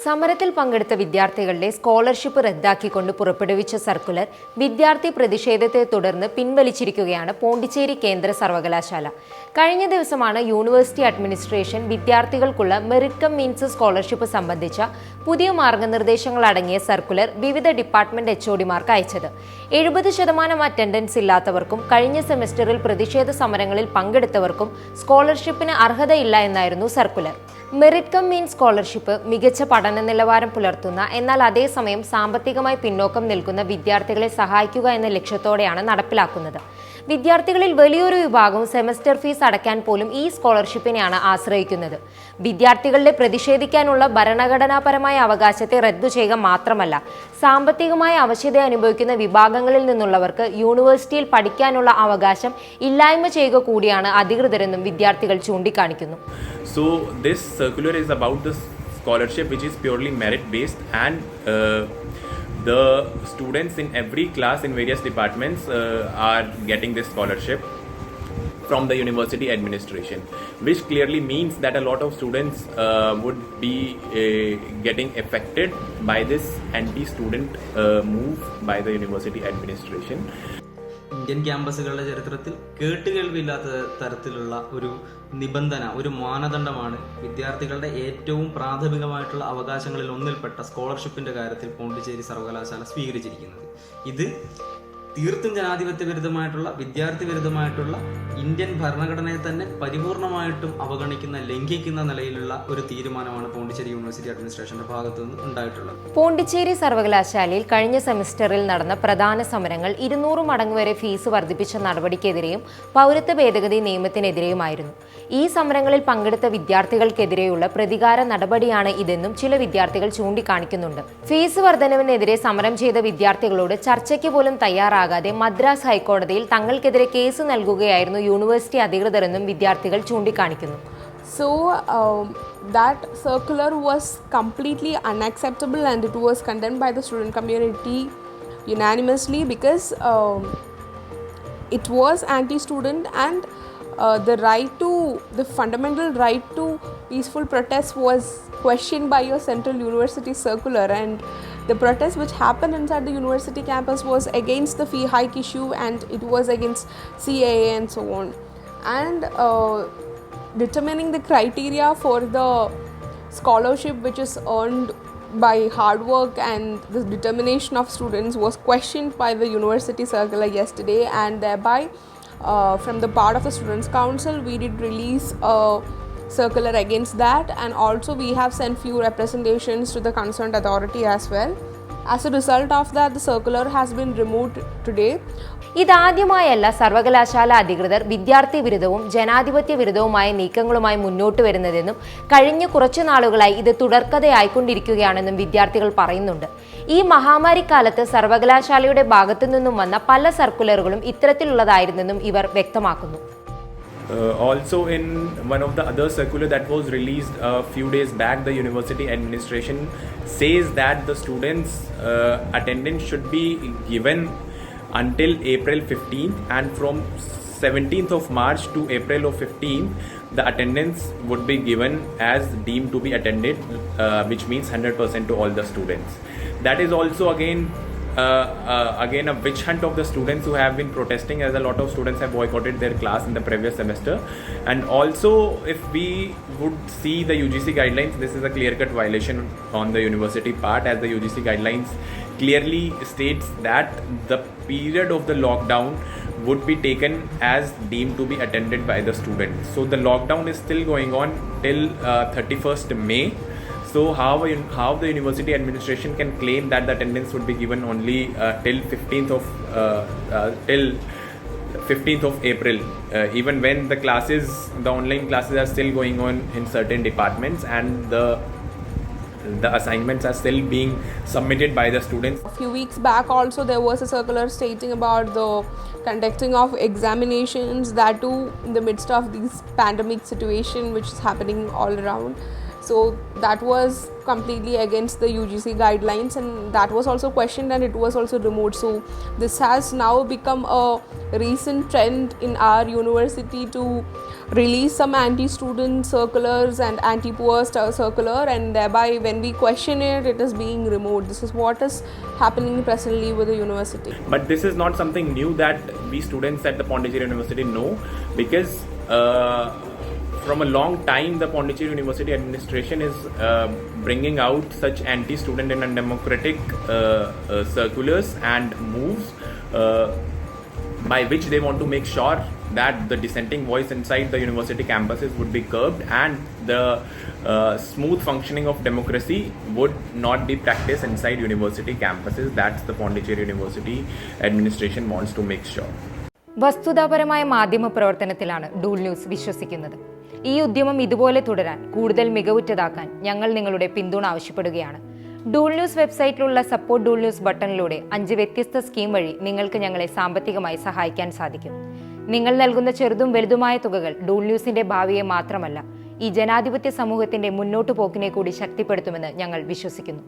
സമരത്തിൽ പങ്കെടുത്ത വിദ്യാർത്ഥികളുടെ സ്കോളർഷിപ്പ് റദ്ദാക്കിക്കൊണ്ട് പുറപ്പെടുവിച്ച സർക്കുലർ വിദ്യാർത്ഥി പ്രതിഷേധത്തെ തുടർന്ന് പിൻവലിച്ചിരിക്കുകയാണ് പോണ്ടിച്ചേരി കേന്ദ്ര സർവകലാശാല. കഴിഞ്ഞ ദിവസമാണ് യൂണിവേഴ്സിറ്റി അഡ്മിനിസ്ട്രേഷൻ വിദ്യാർത്ഥികൾക്കുള്ള മെറിറ്റ് കം മീൻസ് സ്കോളർഷിപ്പ് സംബന്ധിച്ച പുതിയ മാർഗനിർദ്ദേശങ്ങൾ അടങ്ങിയ സർക്കുലർ വിവിധ ഡിപ്പാർട്ട്മെന്റ് HODമാർക്ക് അയച്ചത്. 70% അറ്റൻഡൻസ് ഇല്ലാത്തവർക്കും കഴിഞ്ഞ സെമസ്റ്ററിൽ പ്രതിഷേധ സമരങ്ങളിൽ പങ്കെടുത്തവർക്കും സ്കോളർഷിപ്പിന് അർഹതയില്ല എന്നായിരുന്നു circular. Merit cum means scholarship മികച്ച പഠന നിലവാരം പുലർത്തുന്ന എന്നാൽ അതേസമയം സാമ്പത്തികമായി പിന്നോക്കം നിൽക്കുന്ന വിദ്യാർത്ഥികളെ സഹായിക്കുക എന്ന ലക്ഷ്യത്തോടെയാണ് നടപ്പിലാക്കുന്നത്. വിദ്യാർത്ഥികളിൽ വലിയൊരു വിഭാഗം സെമസ്റ്റർ ഫീസ് അടയ്ക്കാൻ പോലും ഈ സ്കോളർഷിപ്പിനെയാണ് ആശ്രയിക്കുന്നത്. വിദ്യാർത്ഥികളുടെ പ്രതിഷേധിക്കാനുള്ള ഭരണഘടനാപരമായ അവകാശത്തെ റദ്ദു ചെയ്യുക മാത്രമല്ല, സാമ്പത്തികമായ അവശത അനുഭവിക്കുന്ന വിഭാഗങ്ങളിൽ നിന്നുള്ളവർക്ക് യൂണിവേഴ്സിറ്റിയിൽ പഠിക്കാനുള്ള അവകാശം ഇല്ലായ്മ ചെയ്യുക കൂടിയാണ് അധികൃതരെന്നും വിദ്യാർത്ഥികൾ ചൂണ്ടിക്കാണിക്കുന്നു. So this circular is about the scholarship which is purely merit based, and the students in every class in various departments are getting this scholarship from the university administration, which clearly means that a lot of students would be getting affected by this anti-student move by the university administration. Indian ക്യാമ്പസുകളുടെ ചരിത്രത്തിൽ കേട്ടുകേൾവിയില്ലാത്ത തരത്തിലുള്ള ഒരു നിബന്ധന, ഒരു മാനദണ്ഡമാണ് വിദ്യാർത്ഥികളുടെ ഏറ്റവും പ്രാഥമികമായിട്ടുള്ള അവകാശങ്ങളിൽ ഒന്നിൽപ്പെട്ട സ്കോളർഷിപ്പിന്റെ കാര്യത്തിൽ പോണ്ടിച്ചേരി സർവകലാശാല സ്വീകരിച്ചിരിക്കുന്നത്. ഇത് തീർത്തും ജനാധിപത്യ വിരുദ്ധമായിട്ടുള്ള, വിദ്യാർത്ഥി വിരുദ്ധമായിട്ടുള്ള, ഇന്ത്യൻ ഭരണഘടനയെ തന്നെ പരിപൂർണമായിട്ടും അവഗണിക്കുന്ന, ലംഘിക്കുന്ന നിലയിലുള്ള ഒരു തീരുമാനമാണ് പോണ്ടിച്ചേരി യൂണിവേഴ്സിറ്റി അഡ്മിനിസ്ട്രേഷന്റെ ഭാഗത്തു നിന്ന് ഉണ്ടായിട്ടുള്ളത്. പോണ്ടിച്ചേരി സർവകലാശാലയിൽ കഴിഞ്ഞ സെമസ്റ്ററിൽ നടന്ന പ്രധാന സമരങ്ങൾ 200 മടങ്ങ് വരെ ഫീസ് വർദ്ധിപ്പിച്ച നടപടിക്കെതിരെയും പൗരത്വ ഭേദഗതി നിയമത്തിനെതിരെയുമായിരുന്നു. ഈ സമരങ്ങളിൽ പങ്കെടുത്ത വിദ്യാർത്ഥികൾക്കെതിരെയുള്ള പ്രതികാര നടപടിയാണ് ഇതെന്നും ചില വിദ്യാർത്ഥികൾ ചൂണ്ടിക്കാണിക്കുന്നുണ്ട്. ഫീസ് വർധനവിനെതിരെ സമരം ചെയ്ത വിദ്യാർത്ഥികളോട് ചർച്ചയ്ക്ക് പോലും തയ്യാറാകാതെ മദ്രാസ് ഹൈക്കോടതിയിൽ തങ്ങൾക്കെതിരെ കേസ് നൽകുകയായിരുന്നു യൂണിവേഴ്സിറ്റി അധികൃതരെന്നും വിദ്യാർത്ഥികൾ ചൂണ്ടിക്കാണിക്കുന്നു. So that circular was completely unacceptable and it was condemned by the student community unanimously because it was anti-student and the fundamental right to peaceful protest was questioned by your central university circular, and the protest which happened inside the university campus was against the fee hike issue and it was against CAA and so on. And determining the criteria for the scholarship which is earned by hard work and the determination of students was questioned by the university circular yesterday, and thereby from the part of the Students' Council we did release a circular against that, and also we have sent few representations to the concerned authority as well. As a result of that, the circular has been removed today. ഇതാദ്യമായല്ല സർവകലാശാല അധികൃതർ വിദ്യാർത്ഥി വിരുദ്ധവും ജനാധിപത്യ വിരുദ്ധവുമായ നീക്കങ്ങളുമായി മുന്നോട്ട് വരുന്നതെന്നും കഴിഞ്ഞ കുറച്ചു നാളുകളായി ഇത് തുടർക്കഥയായിക്കൊണ്ടിരിക്കുകയാണെന്നും വിദ്യാർത്ഥികൾ പറയുന്നുണ്ട്. ഈ മഹാമാരിക്കാലത്ത് സർവകലാശാലയുടെ ഭാഗത്തു നിന്നും വന്ന പല സർക്കുലറുകളും ഇത്തരത്തിലുള്ളതായിരുന്നെന്നും ഇവർ വ്യക്തമാക്കുന്നു. Also, in one of the other circular that was released a few days back, the university administration says that the students' attendance should be given until April 15th, and from 17th of March to April of 15th, the attendance would be given as deemed to be attended, which means 100% to all the students. That is also again a witch hunt of the students who have been protesting, as a lot of students have boycotted their class in the previous semester. And also, if we would see the UGC guidelines, this is a clear-cut violation on the university part, as the UGC guidelines clearly states that the period of the lockdown would be taken as deemed to be attended by the students. So the lockdown is still going on till 31st May. So how the university administration can claim that the attendance would be given only till 15th of April, even when the online classes are still going on in certain departments, and the assignments are still being submitted by the students. A few weeks back also there was a circular stating about the conducting of examinations, that too in the midst of this pandemic situation which is happening all around. So that was completely against the UGC guidelines, and that was also questioned and it was also removed. So this has now become a recent trend in our university to release some anti-student circulars and anti-poor circular, and thereby when we question it, it is being removed. This is what is happening presently with the university. But this is not something new that we students at the Pondicherry University know, because from a long time the Pondicherry University administration is bringing out such anti-student and undemocratic circulars and moves by which they want to make sure that the dissenting voice inside the university campuses would be curbed and the smooth functioning of democracy would not be practiced inside university campuses. That's the Pondicherry University administration wants to make sure. വസ്തുതാപരമായ മാധ്യമ പ്രവർത്തനത്തിലാണ് Dool news വിശ്വസിക്കുന്നത്. ഈ ഉദ്യമം ഇതുപോലെ തുടരാൻ കൂടുതൽ മികവുറ്റതാക്കാൻ ഞങ്ങൾ നിങ്ങളുടെ പിന്തുണ ആവശ്യപ്പെടുകയാണ്. ഡൂൾ ന്യൂസ് വെബ്സൈറ്റിലുള്ള സപ്പോർട്ട് ഡൂൾ ന്യൂസ് ബട്ടണിലൂടെ 5 വ്യത്യസ്ത സ്കീം വഴി നിങ്ങൾക്ക് ഞങ്ങളെ സാമ്പത്തികമായി സഹായിക്കാൻ സാധിക്കും. നിങ്ങൾ നൽകുന്ന ചെറുതും വലുതുമായ തുകകൾ ഡൂൾ ന്യൂസിന്റെ ഭാവിയെ മാത്രമല്ല, ഈ ജനാധിപത്യ സമൂഹത്തിന്റെ മുന്നോട്ടു പോക്കിനെ കൂടി ശക്തിപ്പെടുത്തുമെന്ന് ഞങ്ങൾ വിശ്വസിക്കുന്നു.